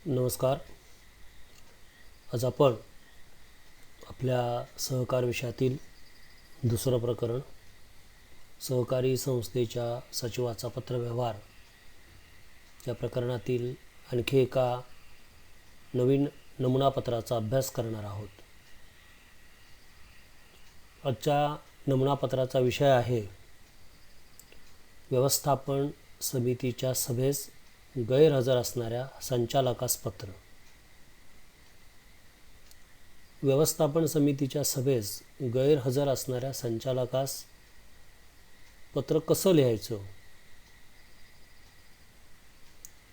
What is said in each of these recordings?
नमस्कार. आज आपण आपल्या सहकार विषयातील दुसरं प्रकरण सहकारी संस्थेच्या सचिवाचा पत्रव्यवहार या प्रकरणातील आणखी एका नवीन नमुनापत्राचा अभ्यास करणार आहोत. आजच्या नमुनापत्राचा विषय आहे व्यवस्थापन समितीच्या सभेस गैरहजर असणाऱ्या संचालकास पत्र. व्यवस्थापन समितीच्या सभेस गैरहजर असणाऱ्या संचालकास पत्र कसं लिहायचं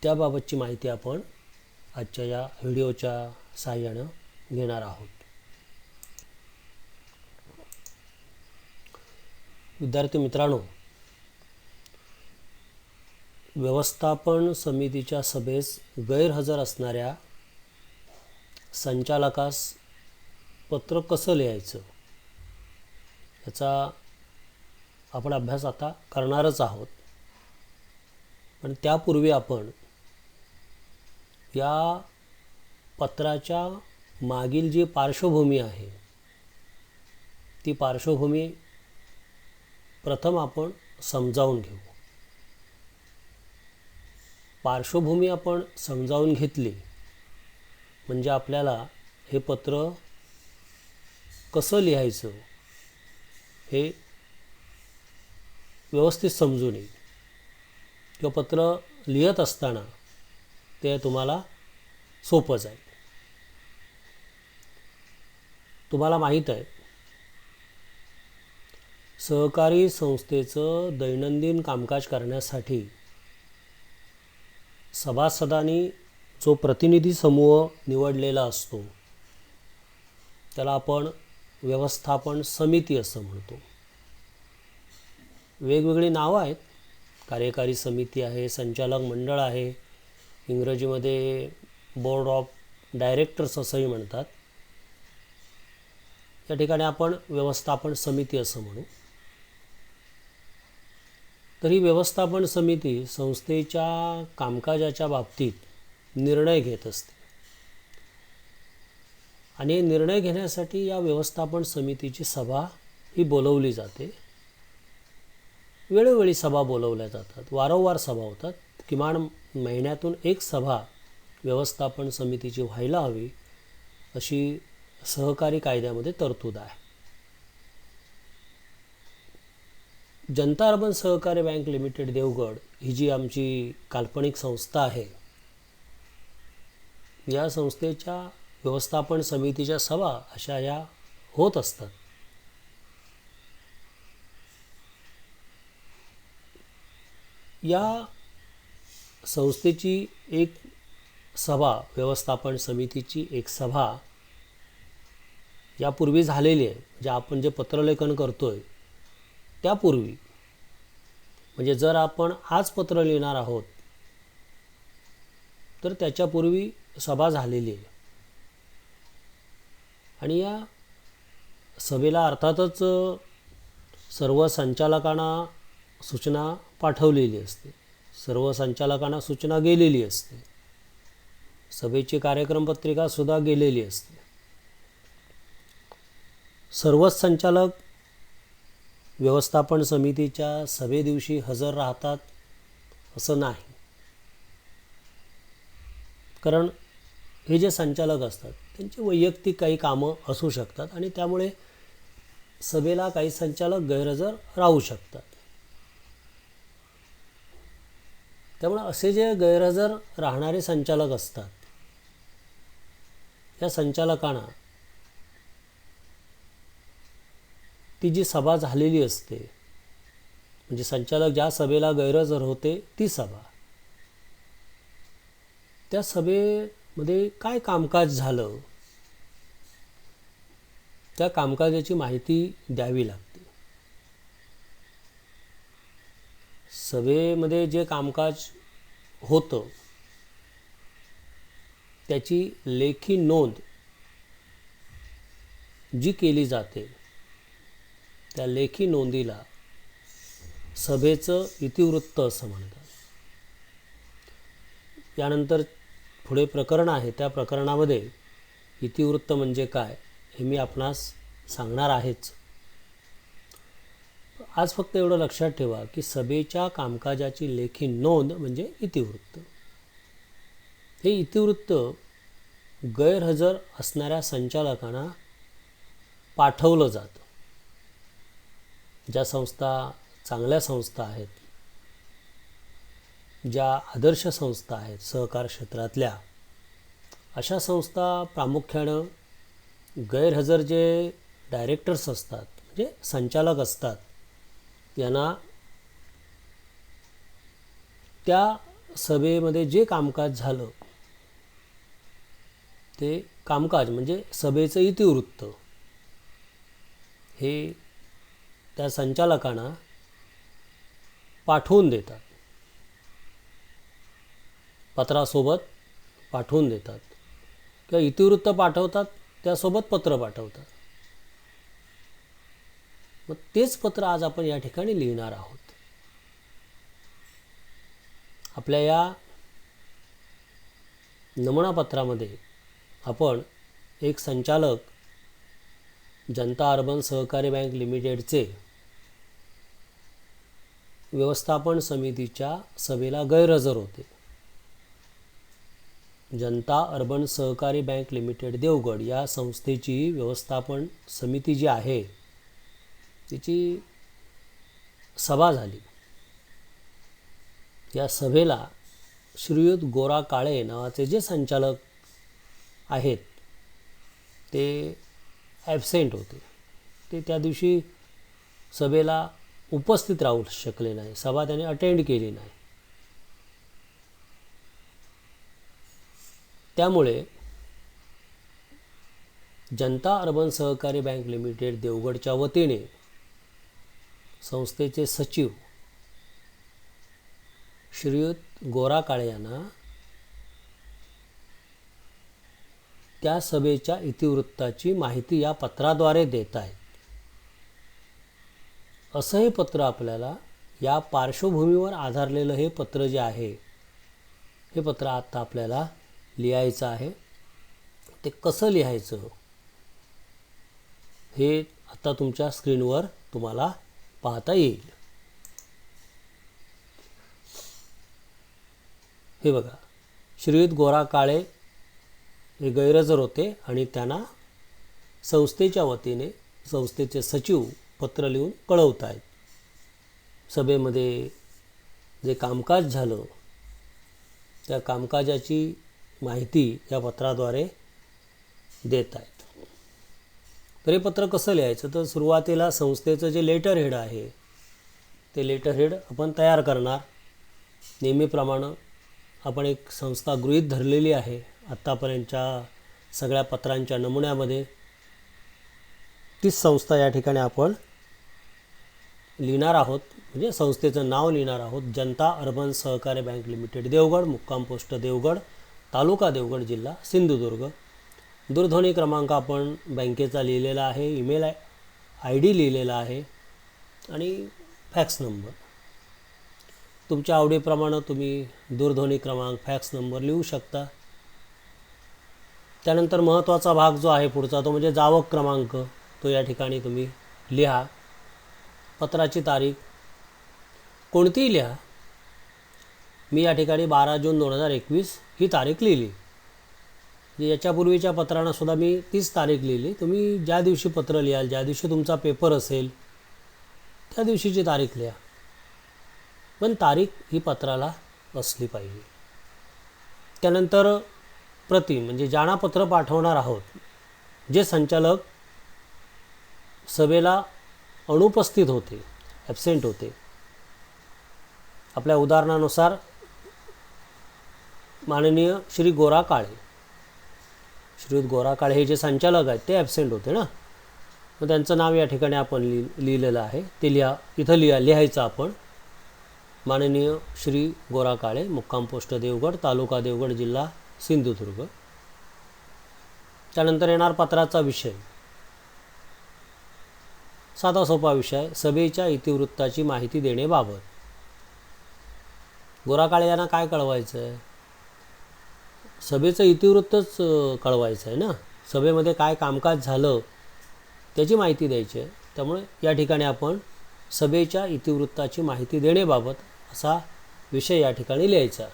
त्याबाबतची माहिती आपण आजच्या या व्हिडिओच्या सहाय्यानं घेणार आहोत. विद्यार्थी मित्रांनो, व्यवस्थापन समितीच्या सभेस गैरहजर असणाऱ्या संचालकास पत्र कसं लिहायचं याचा आपण अभ्यास आता करणारच आहोत. पण त्यापूर्वी आपण या पत्राच्या मागील जी पार्श्वभूमी आहे ती पार्श्वभूमी प्रथम आपण समजावून घेऊ. पार्श्वभूमी आपण समजावून घेतली म्हणजे आपल्याला हे पत्र कसं लिहायचं हे व्यवस्थित समजून येईल किंवा पत्र लिहित असताना ते तुम्हाला सोपं जाईल. तुम्हाला माहीत आहे, सहकारी संस्थेचं दैनंदिन कामकाज करण्यासाठी सभासदांनी जो प्रतिनिधी समूह निवडलेला असतो त्याला आपण व्यवस्थापन समिती असं म्हणतो. वेगवेगळी नावं आहेत. कार्यकारी समिती आहे, संचालक मंडळ आहे, इंग्रजीमध्ये बोर्ड ऑफ डायरेक्टर्स असंही म्हणतात. या ठिकाणी आपण व्यवस्थापन समिती असं म्हणू. तरी व्यवस्थापन समिती संस्थेच्या कामकाजाच्या बाबतीत निर्णय घेत असते आणि निर्णय घेण्यासाठी या व्यवस्थापन समितीची सभा ही बोलवली जाते. वेळोवेळी सभा बोलवल्या जातात, वारंवार सभा होतात. किमान महिन्यातून एक सभा व्यवस्थापन समितीची व्हायला हवी अशी सहकारी कायद्यामध्ये तरतूद आहे. जनता अर्बन सहकारी बँक लिमिटेड देवगड ही जी आमची काल्पनिक संस्था आहे, या संस्थेच्या व्यवस्थापन समितीच्या सभा अशा या होत असतात. या संस्थेची एक सभा, व्यवस्थापन समितीची एक सभा यापूर्वी झालेली आहे. म्हणजे आपण जे पत्रलेखन करतोय त्यापूर्वी, म्हणजे जर आपण आज पत्र लिहिणार आहोत तर त्याच्यापूर्वी सभा झालेली आहे. आणि या सभेला अर्थातच सर्व संचालकांना सूचना पाठवलेली असते, सर्व संचालकांना सूचना गेलेली असते, सभेची कार्यक्रम पत्रिकासुद्धा गेलेली असते. सर्वच संचालक व्यवस्थापन समितीच्या सभेदिवशी हजर राहतात असं नाही. कारण हे जे संचालक असतात त्यांची वैयक्तिक काही कामं असू शकतात आणि त्यामुळे सभेला काही संचालक गैरहजर राहू शकतात. त्यामुळे असे जे गैरहजर राहणारे संचालक असतात या संचालकांना ती जी सभा झालेली असते, म्हणजे संचालक ज्या सभेला गैरहजर होते ती सभा, त्या सभेमध्ये काय कामकाज झालं त्या कामकाजाची माहिती द्यावी लागते. सभेमध्ये जे कामकाज होतं त्याची लेखी नोंद जी केली जाते त्या लेखी नोंदीला सभेचं इतिवृत्त असं म्हणतात. यानंतर पुढे प्रकरण आहे, त्या प्रकरणामध्ये इतिवृत्त म्हणजे काय हे मी आपणास सांगणार आहेच. आज फक्त एवढं लक्षात ठेवा की सभेच्या कामकाजाची लेखी नोंद म्हणजे इतिवृत्त. हे इतिवृत्त गैरहजर असणाऱ्या संचालकांना पाठवलं जातं. ज्या संस्था चांगल्या संस्था आहेत, ज्या आदर्श संस्था आहेत सहकार क्षेत्रातल्या, अशा संस्था प्रामुख्यानं गैरहजर जे डायरेक्टर्स असतात म्हणजे संचालक असतात, यांना त्या सभेमध्ये जे कामकाज झालं ते कामकाज म्हणजे सभेचं इतिवृत्त हे त्या संचालकांना पाठवून देतात, पत्रासोबत पाठवून देतात किंवा इतिवृत्त पाठवतात, त्यासोबत पत्र पाठवतात. मग तेच पत्र आज आपण या ठिकाणी लिहिणार आहोत. आपल्या या नमुनापत्रामध्ये आपण एक संचालक जनता अर्बन सहकारी बँक लिमिटेडचे व्यवस्थापन समितीच्या सभेला गैरहजर होते. जनता अर्बन सहकारी बँक लिमिटेड देवगड या संस्थेची व्यवस्थापन समिती जी आहे तिची सभा झाली. या सभेला श्रीयुत गोरा काळे नावाचे जे संचालक आहेत ते ॲबसेंट होते. ते त्या दिवशी सभेला उपस्थित राहू शकले नाही, सभा त्याने अटेंड केली नाही. त्यामुळे जनता अर्बन सहकारी बँक लिमिटेड देवगडच्या वतीने संस्थेचे सचिव श्रीयुत गोरा काळे यांना त्या सभेच्या इतिवृत्ताची माहिती या पत्राद्वारे देत आहेत. असं हे पत्र आपल्याला या पार्श्वभूमीवर आधारलेलं हे पत्र जे आहे हे पत्र आता आपल्याला लिहायचं आहे. ते कसं लिहायचं हे आता तुमच्या स्क्रीनवर तुम्हाला पाहता येईल. हे बघा, श्रीयुत गोरा काळे हे गैरहजर होते आणि त्यांना संस्थेच्या वतीने संस्थेचे सचिव पत्र लिहून कळवत आहेत. सभेमध्ये जे कामकाज झालं त्या कामकाजाची माहिती या पत्राद्वारे देत आहेत. तर हे पत्र कसं लिहायचं, तर सुरुवातीला संस्थेचं जे लेटर हेड आहे ते लेटर हेड आपण तयार करणार. नेहमीप्रमाणे आपण एक संस्था गृहीत धरलेली आहे. आत्तापर्यंतच्या सगळ्या पत्रांच्या नमुन्यामध्ये तीच संस्था या ठिकाणी आपण लिहिणार आहोत, म्हणजे संस्थेचं नाव लिहिणार आहोत. जनता अर्बन सहकारी बँक लिमिटेड देवगड, मुक्काम पोस्ट देवगड, तालुका देवगड, जिल्हा सिंधुदुर्ग. दूरध्वनी क्रमांक आपण बँकेचा लिहिलेला आहे, ईमेल ID लिहिलेला आहे आणि फॅक्स नंबर. तुमच्या आवडीप्रमाणे तुम्ही दूरध्वनी क्रमांक, फॅक्स नंबर लिहू शकता. त्यानंतर महत्त्वाचा भाग जो आहे पुढचा तो म्हणजे जावक क्रमांक, तो या ठिकाणी तुम्ही लिहा. पत्राची तारीख कोणतीही लिहा. मी या ठिकाणी 12 जून 2021 ही तारीख लिहिली. याच्यापूर्वीच्या पत्रांनासुद्धा मी तीच तारीख लिहिली. तुम्ही ज्या दिवशी पत्र लिहाल, ज्या दिवशी तुमचा पेपर असेल त्या दिवशीची तारीख लिहा, पण तारीख ही पत्राला असली पाहिजे. त्यानंतर प्रति म्हणजे ज्यांना पत्र पाठवणार आहोत, जे संचालक सभेला अनुपस्थित होते, ॲबसेंट होते, आपल्या उदाहरणानुसार माननीय श्री गोरा काळे, श्रीयुत गोरा काळे हे जे संचालक आहेत ते ॲबसेंट होते ना, मग त्यांचं नाव या ठिकाणी आपण लिहिलेलं आहे ते लिहा. इथं लिहायचं आपण माननीय श्री गोरा काळे, मुक्काम पोस्ट देवगड, तालुका देवगड, जिल्हा सिंधुदुर्ग. त्यानंतर येणार पत्राचा विषय, साधा सोपा विषय, सभेच्या इतिवृत्ताची माहिती देण्याबाबत. गोरा काळे यांना काय कळवायचं आहे, सभेचं इतिवृत्तच कळवायचं आहे ना, सभेमध्ये काय कामकाज झालं त्याची माहिती द्यायची आहे. त्यामुळे या ठिकाणी आपण सभेच्या इतिवृत्ताची माहिती देण्याबाबत असा विषय या ठिकाणी लिहायचा.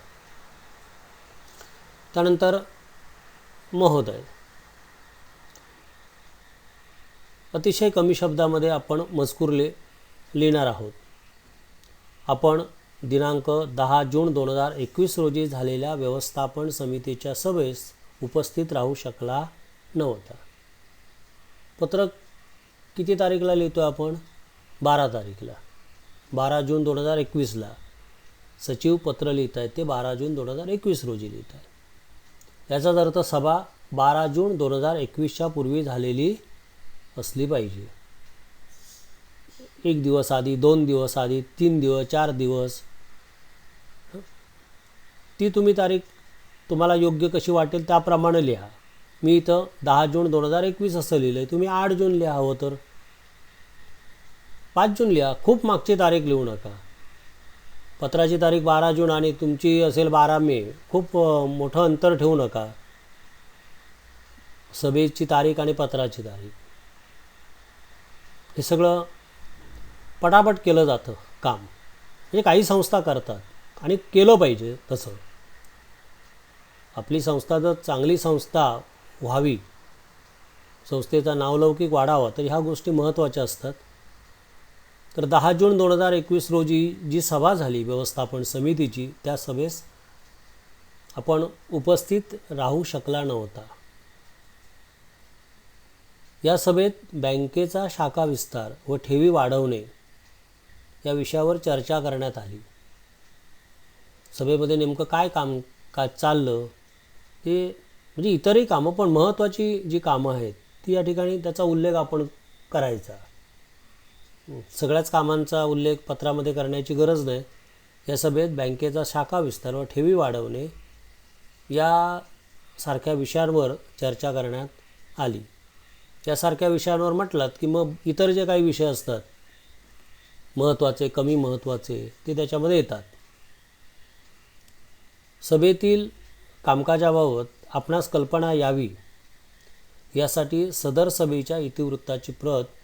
त्यानंतर महोदय, अतिशय कमी शब्दामध्ये आपण मजकूर लिहिणार आहोत. आपण दिनांक 10 जून 2021 रोजी झालेल्या व्यवस्थापन समितीच्या सभेस उपस्थित राहू शकला नव्हता. पत्र किती तारीखला लिहितो आपण? 12 तारीखला. 12 जून 2021ला सचिव पत्र लिहित आहेत ते 12 जून 2021 रोजी लिहित आहेत. याचाच अर्थ सभा 12 जून 2021च्या पूर्वी झालेली असली पाहिजे. 1 दिवस आधी, 2 दिवस आधी, 3 दिवस, 4 दिवस, ती तुम्ही तारीख तुम्हाला योग्य कशी वाटेल त्याप्रमाणे लिहा. मी इथं 10 जून 2021 असं लिहिलं आहे, तुम्ही 8 जून लिहा, हवं तर 5 जून लिहा. खूप मागची तारीख लिहू नका. पत्राची तारीख 12 जून आणि तुमची असेल 12 मे, खूप मोठं अंतर ठेवू नका. सभेची तारीख आणि पत्राची तारीख हे सगळं पटापट केलं जातं काम. म्हणजे काही संस्था करतात आणि केलं पाहिजे तसं. आपली संस्था जर चांगली संस्था व्हावी, संस्थेचा नावलौकिक वाढावा, तर ह्या गोष्टी महत्त्वाच्या असतात. तर 10 जून 2021 रोजी जी सभा झाली व्यवस्थापन समितीची, त्या सभेस आपण उपस्थित राहू शकला नव्हता. या सभेत बँकेचा शाखा विस्तार व ठेवी वाढवणे या विषयावर चर्चा करण्यात आली. सभेमध्ये नेमकं काय कामकाज चाललं ते, म्हणजे इतरही कामं, पण महत्त्वाची जी कामं आहेत ती या ठिकाणी त्याचा उल्लेख आपण करायचा. सगळ्याच कामांचा उल्लेख पत्रामध्ये करण्याची गरज नाही. या सभेत बँकेचा शाखा विस्तार व ठेवी वाढवणे यासारख्या विषयांवर चर्चा करण्यात आली. यासारख्या विषयांवर म्हटलात की मग इतर जे काही विषय असतात महत्त्वाचे, कमी महत्त्वाचे, ते त्याच्यामध्ये येतात. सभेतील कामकाजाबाबत आपणास कल्पना यावी यासाठी सदर सभेच्या इतिवृत्ताची प्रत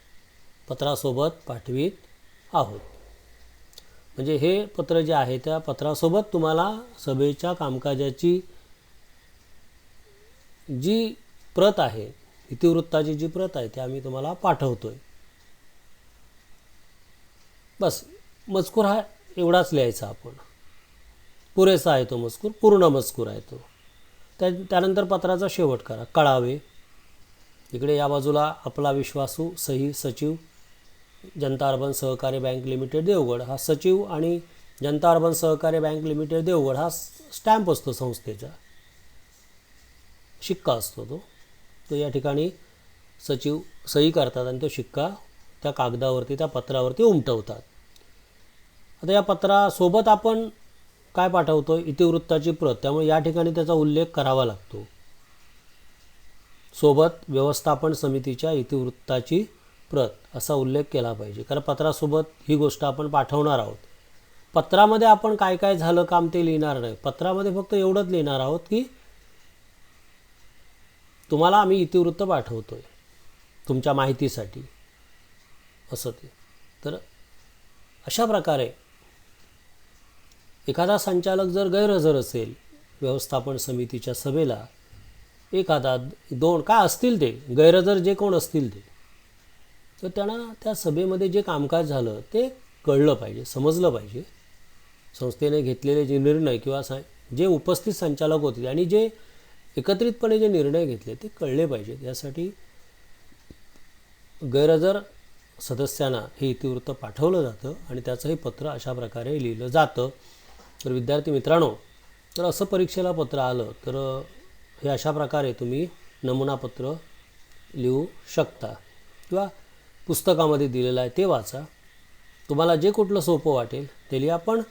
पत्रासोबत पाठवित आहोत. म्हणजे हे पत्र जे आहे त्या पत्रासोबत तुम्हाला सभेच्या कामकाजाची जी प्रत आहे, इतिवृत्ताची जी प्रत आहे, ती आम्ही तुम्हाला पाठवतोय. बस मजकूर हा एवढाच लिहायचा आपण. पुरेसा आहे तो मजकूर, पूर्ण मजकूर आहे तो. त्यानंतर पत्राचा शेवट करा. कळावे. इकडे या बाजूला आपला विश्वासू सही सचिव, जनता अर्बन सहकारी बँक लिमिटेड देवगड, हा सचिव, आणि जनता अर्बन सहकारी बँक लिमिटेड देवगड हा स्टॅम्प असतो संस्थेचा, शिक्का असतो तो. तो या ठिकाणी सचिव सही करतात आणि तो शिक्का त्या कागदावरती, त्या पत्रावरती उमटवतात. आता या पत्रासोबत आपण काय पाठवतो? इतिवृत्ताची प्रत. त्यामुळे या ठिकाणी त्याचा उल्लेख करावा लागतो. सोबत व्यवस्थापन समितीच्या इतिवृत्ताची प्रत असा उल्लेख केला पाहिजे, कारण पत्रासोबत ही गोष्ट आपण पाठवणार आहोत. पत्रामध्ये आपण काय काय झालं काम ते लिहिणार नाही. पत्रामध्ये फक्त एवढंच लिहिणार आहोत की तुम्हाला आम्ही इतिवृत्त पाठवतोय तुमच्या माहितीसाठी, असं ते. तर अशा प्रकारे एखादा संचालक जर गैरहजर असेल व्यवस्थापन समितीच्या सभेला, एखादा, 2 काय असतील ते गैरहजर जे कोण असतील ते, तर त्यांना त्या सभेमध्ये जे कामकाज झालं ते कळलं पाहिजे, समजलं पाहिजे. संस्थेने घेतलेले जे निर्णय किंवा जे उपस्थित संचालक होते आणि जे एकत्रितपणे जे निर्णय घेतले ते कळले पाहिजेत. यासाठी गैरहजर सदस्यांना हे इतिवृत्त पाठवलं जातं आणि त्याचंही पत्र अशा प्रकारे लिहिलं जातं. तर विद्यार्थी मित्रांनो, तर असं परीक्षेला पत्र आलं तर हे अशा प्रकारे तुम्ही नमुनापत्र लिहू शकता किंवा पुस्तकामध्ये दिलेलं आहे ते वाचा. तुम्हाला जे कुठलं सोपं वाटेल ते लिहा. पण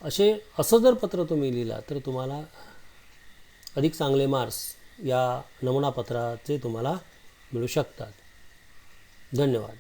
असं जर पत्र तुम्ही लिहिला तर तुम्हाला अधिक चांगले मार्क्स या नमुनापत्राचे तुम्हाला मिळू शकतात. धन्यवाद.